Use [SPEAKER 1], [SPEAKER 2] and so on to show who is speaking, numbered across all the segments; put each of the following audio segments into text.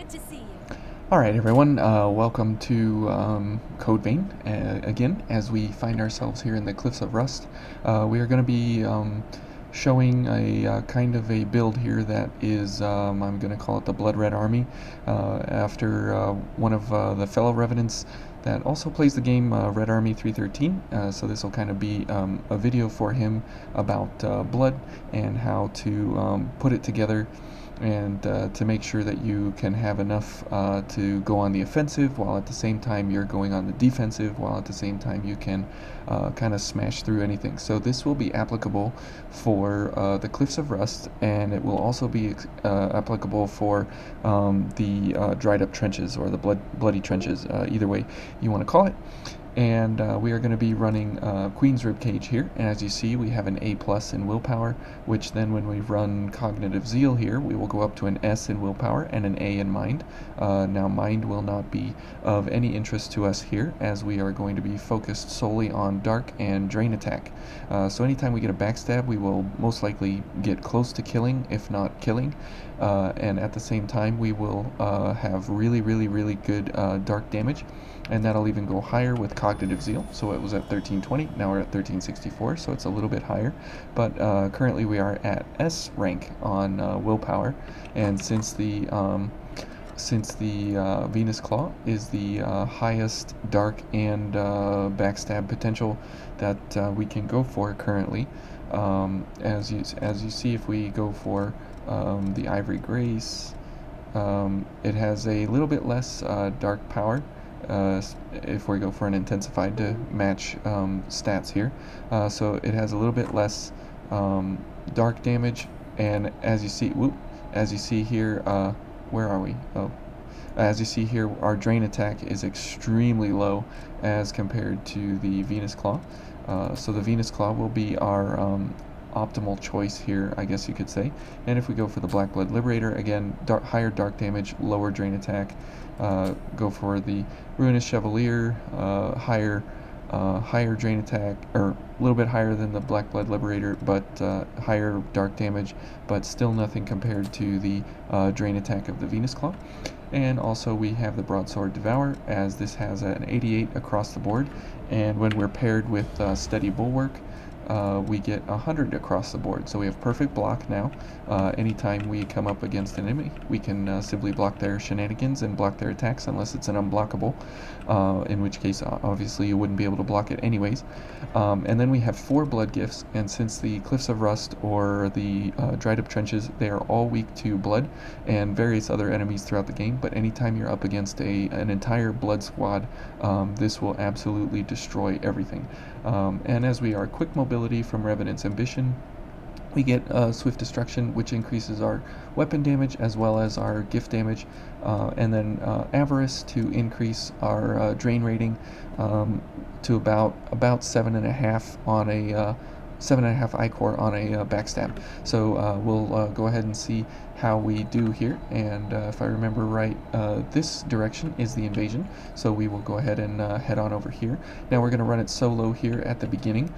[SPEAKER 1] Good to see you.
[SPEAKER 2] Alright everyone, welcome to Code Vein again as we find ourselves here in the Cliffs of Rust. We are going to be showing a kind of a build here that is, I'm going to call it the Blood Red Army, after one of the fellow Revenants that also plays the game, Red Army 313. So this will kind of be a video for him about blood and how to put it together and to make sure that you can have enough to go on the offensive while at the same time you're going on the defensive, while at the same time you can kind of smash through anything. So this will be applicable for the Cliffs of Rust, and it will also be applicable for the dried up trenches, or the bloody trenches, either way you want to call it. And we are going to be running Queen's Ribcage here, and as you see we have an A+ in willpower, which then when we run Cognitive Zeal here we will go up to an S in willpower and an A in mind. Now mind will not be of any interest to us here, as we are going to be focused solely on Dark and Drain attack. So anytime we get a backstab we will most likely get close to killing, if not killing, and at the same time we will have really good Dark damage, and that'll even go higher with Cognitive Zeal. So it was at 1320, now we're at 1364, so it's a little bit higher, but currently we are at S rank on willpower, and since the Venus Claw is the highest Dark and backstab potential that we can go for currently, as you see, if we go for the Ivory Grace, it has a little bit less Dark power. If we go for an intensified to match stats here, so it has a little bit less Dark damage, and as you see here, where are we? Oh, as you see here, our Drain attack is extremely low as compared to the Venus Claw. So the Venus Claw will be our optimal choice here, I guess you could say. And if we go for the Black Blood Liberator, again, higher Dark damage, lower Drain attack. Go for the Ruinous Chevalier, higher Drain attack, or a little bit higher than the Black Blood Liberator, but higher Dark damage, but still nothing compared to the Drain attack of the Venus Claw. And also we have the Broadsword Devour, as this has an 88 across the board, and when we're paired with Steady Bulwark, we get 100 across the board. So we have perfect block now. Anytime we come up against an enemy, we can simply block their shenanigans and block their attacks, unless it's an unblockable, in which case obviously you wouldn't be able to block it anyways. And then we have 4 blood gifts, and since the Cliffs of Rust or the dried up trenches, they are all weak to blood and various other enemies throughout the game, but anytime you're up against an entire blood squad, this will absolutely destroy everything. And as we are quick mobility from Revenant's Ambition, we get Swift Destruction, which increases our weapon damage as well as our gift damage, and then Avarice to increase our drain rating to about 7.5 on a 7.5 I-core on a backstab. So we'll go ahead and see how we do here, and if I remember right, this direction is the invasion, so we will go ahead and head on over here. Now we're going to run it solo here at the beginning,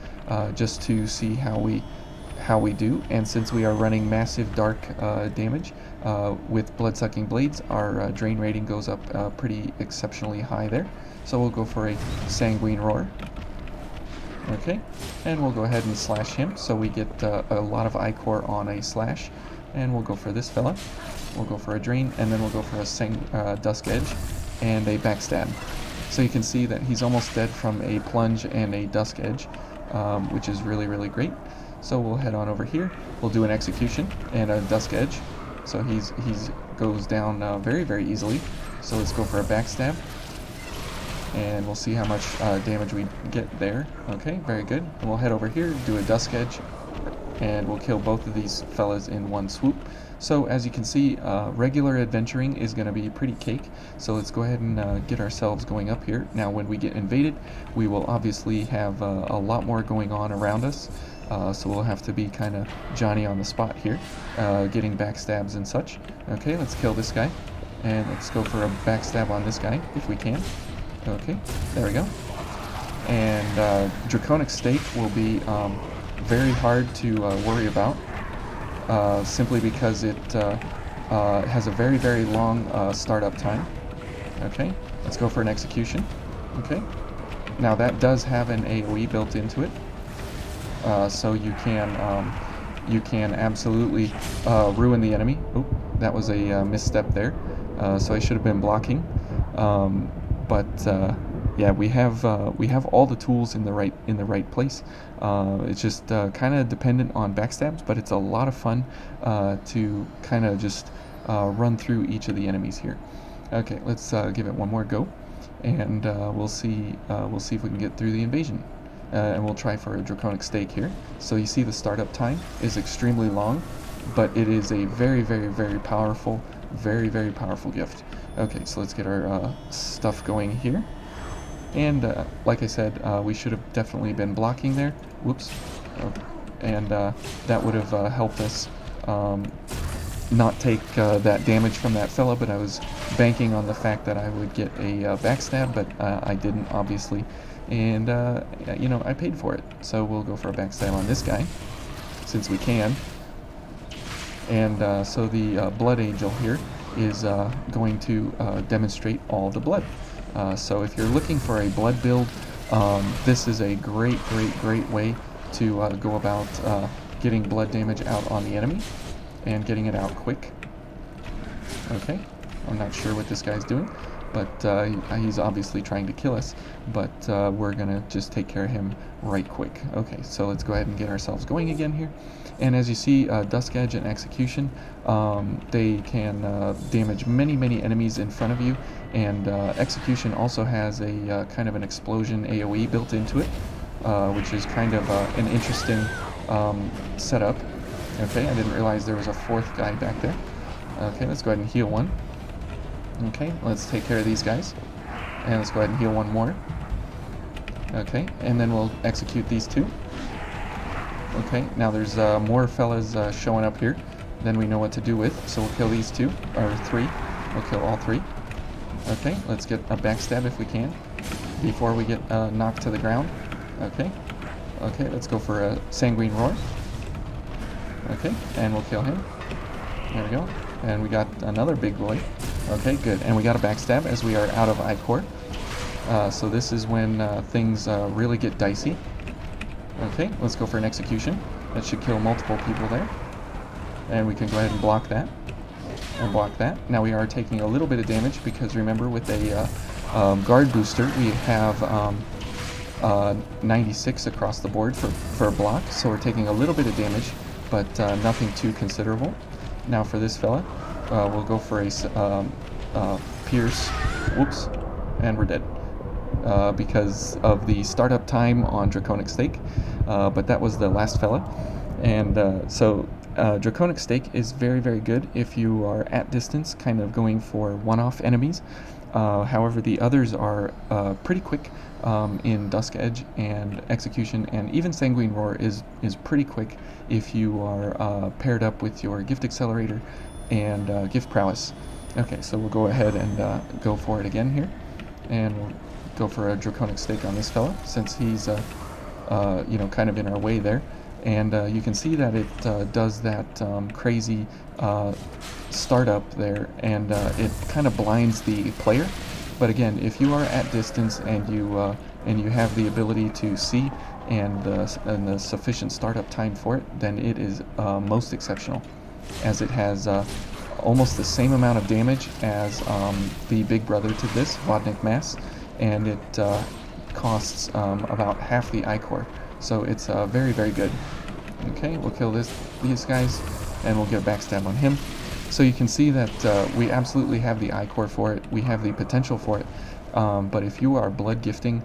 [SPEAKER 2] just to see how we do, and since we are running massive Dark damage with Blood-Sucking Blades, our drain rating goes up pretty exceptionally high there. So we'll go for a Sanguine Roar. Okay, and we'll go ahead and slash him, so we get a lot of I-core on a slash, and we'll go for this fella. We'll go for a drain, and then we'll go for a Dusk Edge and a backstab. So you can see that he's almost dead from a plunge and a Dusk Edge, which is really great. So we'll head on over here, we'll do an execution and a Dusk Edge, so he's goes down very easily. So let's go for a backstab, and we'll see how much damage we get there. Okay, very good. And we'll head over here, do a Dusk Edge, and we'll kill both of these fellas in one swoop. So as you can see, regular adventuring is going to be pretty cake, so let's go ahead and get ourselves going up here. Now when we get invaded, we will obviously have a lot more going on around us, so we'll have to be kind of Johnny on the spot here, getting backstabs and such. Okay, let's kill this guy, and let's go for a backstab on this guy if we can. Okay, there we go. And Draconic Stake will be very hard to worry about, simply because it it has a very, very long startup time. Okay, let's go for an execution. Okay, now that does have an AoE built into it, so you can absolutely ruin the enemy. Oh, that was a misstep there. So I should have been blocking, but yeah, we have all the tools in the right place. It's just kind of dependent on backstabs, but it's a lot of fun to kind of just run through each of the enemies here. Okay, let's give it one more go, and we'll see if we can get through the invasion. And we'll try for a draconic stake here. So you see the startup time is extremely long, but it is a very, very, very powerful, very, very powerful gift. Okay, so let's get our stuff going here. And like I said, we should have definitely been blocking there. Whoops. And that would have helped us not take that damage from that fella, but I was banking on the fact that I would get a backstab, but I didn't, obviously. And, you know, I paid for it. So we'll go for a backstab on this guy, since we can. And so the Blood Angel here is going to demonstrate all the blood. So if you're looking for a blood build, this is a great, great, great way to go about getting blood damage out on the enemy and getting it out quick. Okay, I'm not sure what this guy's doing, but he's obviously trying to kill us, but we're gonna just take care of him right quick. Okay, so let's go ahead and get ourselves going again here. And as you see, Dusk Edge and Execution, they can damage many, many enemies in front of you, and Execution also has a kind of an explosion AoE built into it, which is kind of an interesting setup. Okay, I didn't realize there was a fourth guy back there. Okay, let's go ahead and heal one. Okay, let's take care of these guys. And let's go ahead and heal one more. Okay, and then we'll execute these two. Okay, now there's more fellas showing up here than we know what to do with, so we'll kill these two, or three. We'll kill all three. Okay, let's get a backstab if we can, before we get knocked to the ground. Okay, okay, let's go for a Sanguine Roar. Okay, and we'll kill him. There we go. And we got another big boy. Okay, good. And we got a backstab as we are out of Ichor. So this is when things really get dicey. Okay, let's go for an execution. That should kill multiple people there. And we can go ahead and block that. And block that. Now we are taking a little bit of damage because remember with a guard booster we have 96 across the board for a block. So we're taking a little bit of damage, but nothing too considerable. Now for this fella, we'll go for a Pierce. Whoops. And we're dead. Because of the startup time on Draconic Stake, but that was the last fella. And so Draconic Stake is very, very good if you are at distance, kind of going for one-off enemies. However, the others are pretty quick in Dusk Edge and Execution, and even Sanguine Roar is pretty quick if you are paired up with your Gift Accelerator and Gift Prowess. Okay, so we'll go ahead and go for it again here, and we'll go for a Draconic Stake on this fella, since he's you know, kind of in our way there. And you can see that it does that crazy startup there, and it kind of blinds the player. But again, if you are at distance and you have the ability to see and the sufficient startup time for it, then it is most exceptional, as it has almost the same amount of damage as the big brother to this, Vodnik Mass, and it costs about half the Ichor. So it's very, very good. Okay, we'll kill these guys, and we'll get a backstab on him. So you can see that we absolutely have the Ichor for it. We have the potential for it. But if you are blood gifting,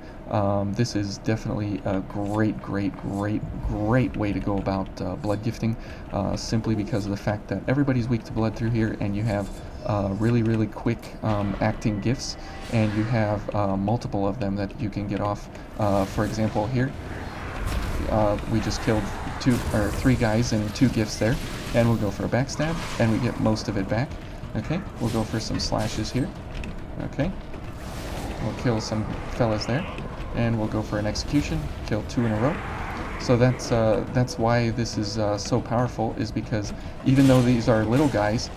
[SPEAKER 2] this is definitely a great, great, great, great way to go about blood gifting, simply because of the fact that everybody's weak to blood through here, and you have really, really quick acting gifts, and you have multiple of them that you can get off. For example, here, we just killed 3 guys and 2 gifts there, and we'll go for a backstab, and we get most of it back. Okay, we'll go for some slashes here. Okay, we'll kill some fellas there, and we'll go for an execution, kill 2 in a row. So that's why this is so powerful, is because even though these are little guys,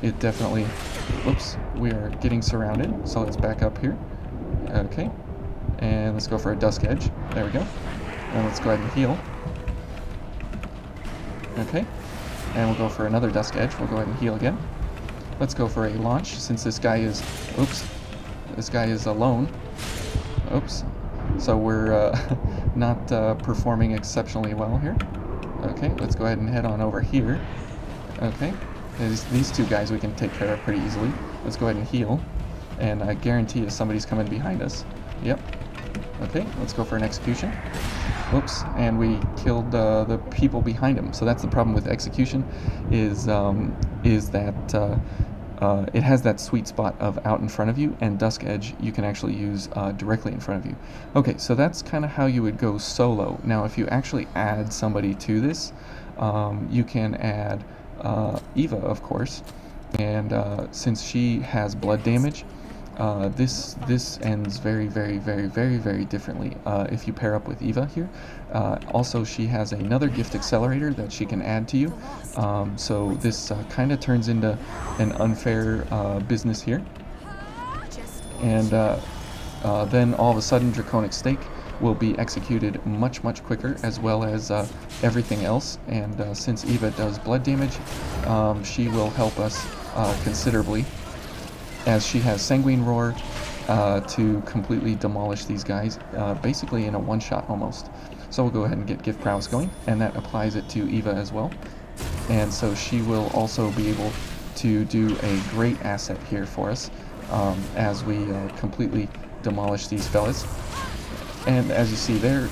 [SPEAKER 2] it definitely... Oops, we are getting surrounded, so let's back up here. Okay, and let's go for a Dusk Edge. There we go. And let's go ahead and heal. Okay, and we'll go for another Dusk Edge. We'll go ahead and heal again. Let's go for a launch, since this guy is... Oops, this guy is alone. Oops. So we're not performing exceptionally well here. Okay, let's go ahead and head on over here. Okay, these two guys we can take care of pretty easily. Let's go ahead and heal. And I guarantee you somebody's coming behind us. Yep. Okay, let's go for an execution. Oops, and we killed the people behind him. So that's the problem with execution, is that it has that sweet spot of out in front of you, and Dusk Edge you can actually use directly in front of you. Okay, so that's kind of how you would go solo. Now, if you actually add somebody to this, you can add Eva, of course, and since she has blood damage, this ends very, very, very, very, very differently if you pair up with Eva here. Also, she has another gift accelerator that she can add to you, so this kind of turns into an unfair business here. And then all of a sudden Draconic Stake will be executed much, much quicker, as well as everything else. And since Eva does blood damage, she will help us considerably, as she has Sanguine Roar to completely demolish these guys, basically in a one-shot almost. So we'll go ahead and get Gift Prowess going, and that applies it to Eva as well. And so she will also be able to do a great asset here for us as we completely demolish these fellas. And as you see there,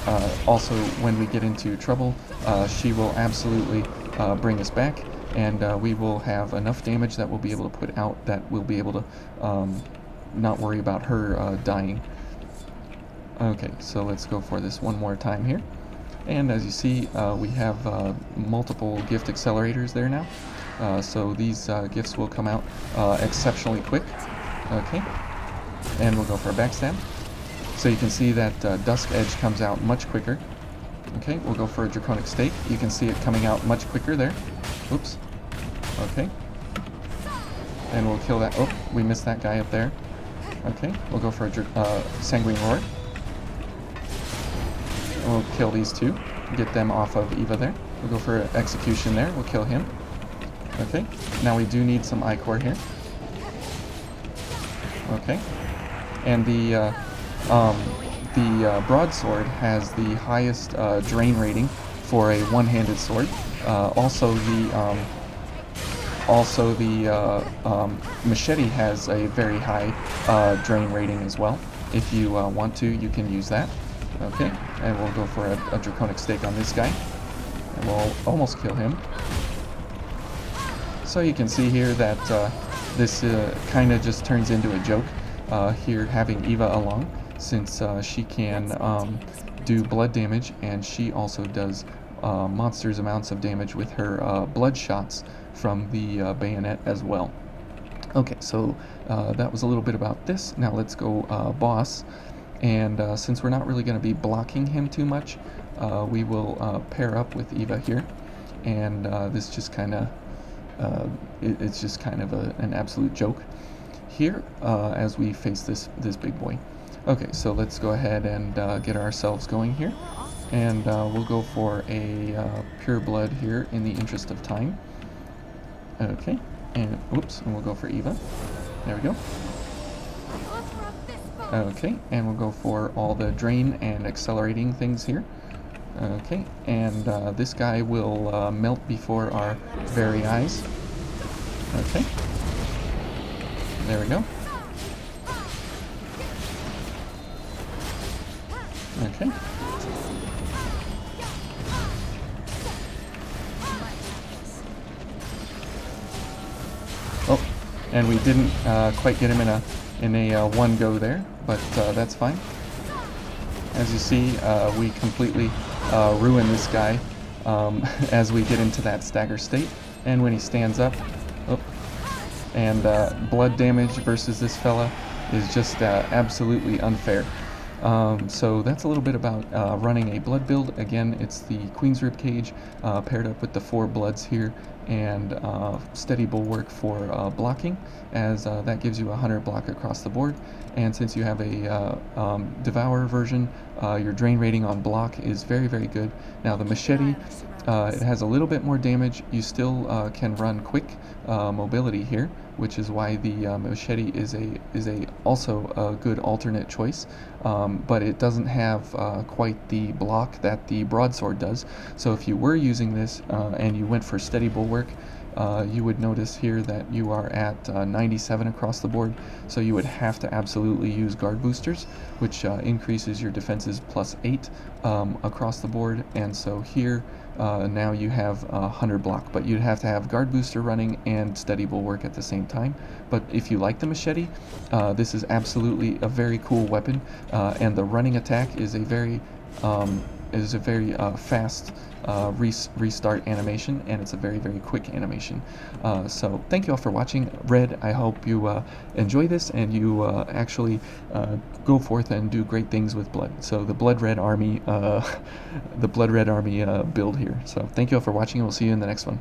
[SPEAKER 2] also when we get into trouble, she will absolutely bring us back, and we will have enough damage that we'll be able to put out that we'll be able to not worry about her dying. Okay, so let's go for this one more time here. And as you see, we have multiple gift accelerators there now. So these gifts will come out exceptionally quick. Okay, and we'll go for a backstab. So you can see that Dusk Edge comes out much quicker. Okay, we'll go for a Draconic Stake. You can see it coming out much quicker there. Oops. Okay. And we'll kill that. Oh, we missed that guy up there. Okay, we'll go for a Sanguine Roar. And we'll kill these two. Get them off of Eva there. We'll go for an Execution there. We'll kill him. Okay, now we do need some Ichor here. Okay. And the broadsword has the highest drain rating for a one-handed sword. Also the machete has a very high drain rating as well. If you want to, you can use that. Okay, and we'll go for a Draconic Stake on this guy, and we'll almost kill him. So you can see here that this kind of just turns into a joke here, having Eva along, since she can do blood damage, and she also does monsters amounts of damage with her blood shots from the bayonet as well. Okay, so that was a little bit about this. Now let's go boss, and since we're not really going to be blocking him too much, we will pair up with Eva here, and this just kind of it's just kind of an absolute joke here as we face this big boy. Okay, so let's go ahead and get ourselves going here, and we'll go for a pure blood here in the interest of time. Okay, and oops, and we'll go for Eva. There we go. Okay, and we'll go for all the drain and accelerating things here. Okay, and this guy will melt before our very eyes. Okay, there we go. Okay. Oh, and we didn't quite get him in a one go there, but that's fine. As you see, we completely ruin this guy as we get into that stagger state, and when he stands up, oh, and blood damage versus this fella is just absolutely unfair. So that's a little bit about running a blood build. Again, it's the Queen's Ribcage paired up with the 4 bloods here, and steady bulwark for blocking, as that gives you a 100 block across the board. And since you have a Devour version, your drain rating on block is very, very good. Now the machete, it has a little bit more damage. You still can run quick mobility here, which is why the machete is a also a good alternate choice. But it doesn't have quite the block that the broadsword does. So if you were using this and you went for steady bulwark, you would notice here that you are at 97 across the board, so you would have to absolutely use guard boosters, which increases your defenses +8 across the board. And so here now you have 100 block, but you'd have to have guard booster running and steady bulwark at the same time. But if you like the machete, this is absolutely a very cool weapon, and the running attack is a very fast restart animation, and it's a very, very quick animation. So thank you all for watching. Red, I hope you enjoy this and you actually go forth and do great things with blood. So the Blood Red Army, build here. So thank you all for watching, and we'll see you in the next one.